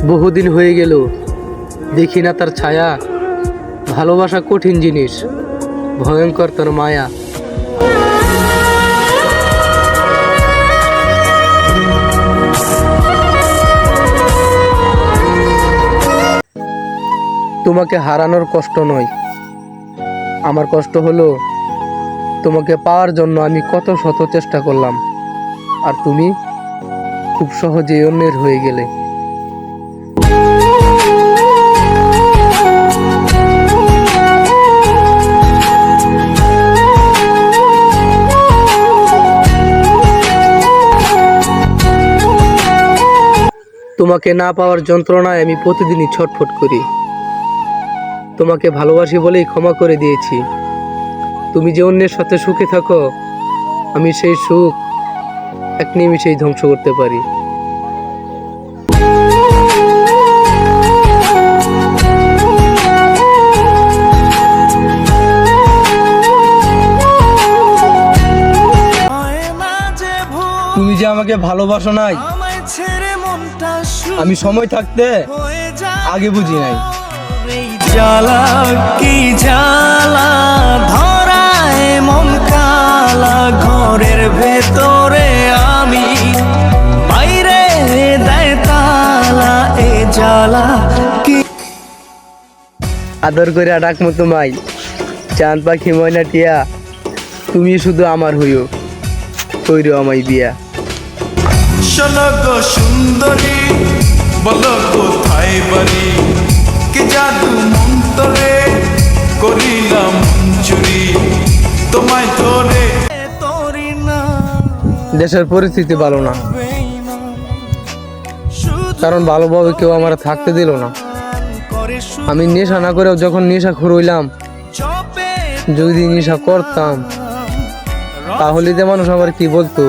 বহুদিন হয়ে গেল দেখি না তার ছায়া। ভালোবাসা কঠিন জিনিস, ভয়ঙ্কর তার মায়া। তোমাকে হারানোর কষ্ট নয়, আমার কষ্ট হলো তোমাকে পাওয়ার জন্য আমি কত শত চেষ্টা করলাম, আর তুমি খুব সহজেই অন্যের হয়ে গেলে। তোমাকে না পাওয়ার যন্ত্রণায় আমি প্রতিদিনই ছটফট করি। তোমাকে ভালোবাসি বলেই ক্ষমা করে দিয়েছি। তুমি যে অন্যের সাথে সুখে থাকো, আমি সেই সুখ এক নিমিষেই ধ্বংস করতে পারি। তুমি যে আমাকে ভালোবাসো নাই, আমি সময় থাকতে আগে বুঝি নাই। জ্বালা কি জ্বালা ধরায় মন কালা, ঘরের ভেতরে আমি বাইরে দেয় তালা, এ জ্বালা কি। আদর করে ডাকমো তোমায় চাঁদ পাখি ময়না টিয়া, তুমি শুধু আমার হইও, কইরো আমায় বিয়া। শোনো গো সুন্দরী, বলো কোথায় বাড়ি, কি জাদু মন্তরে করিলাম চুরি, তোমায় ধরে তোরি না। দেশের পরিস্থিতি ভালো না, কারণ ভালোভাবে কেউ আমার থাকতে দিল না। আমি নেশা না করেও যখন নেশা হইলাম, যদি নেশা করতাম তাহলে যে মানুষ আমার কি বলতো।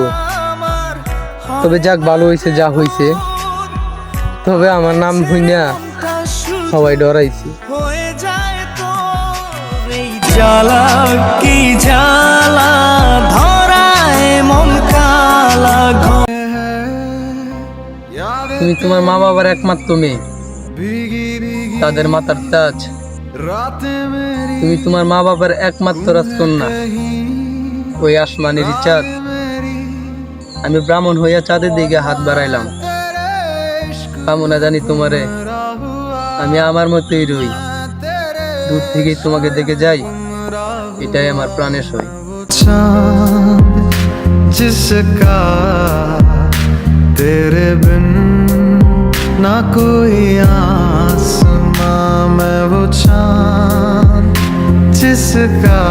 তবে যাক, ভালো হয়েছে যা হয়েছে। তবে আমার নাম ভুইনা সবাই ডরাইছে। জ্বালা কি জ্বালা ধরায় মন কালা। তুমি তোমার মা বাবার একমাত্র মেয়ে, তাদের মাতার তাজ। তুমি তোমার মা বাবার একমাত্র রাজকন্যা, ওই আসমানের চাঁদ। আমি ব্রাহ্মণ হইয়া চাঁদের দিকে হাত বাড়াইলাম, কামনা জানি তোমারে আমি আমার মতোই রই। দূর থেকেই তোমাকে দেখে যাই, এটাই আমার প্রাণের সই। जिसका तेरे बिन ना कोई आसमां में, वो चाँद जिसका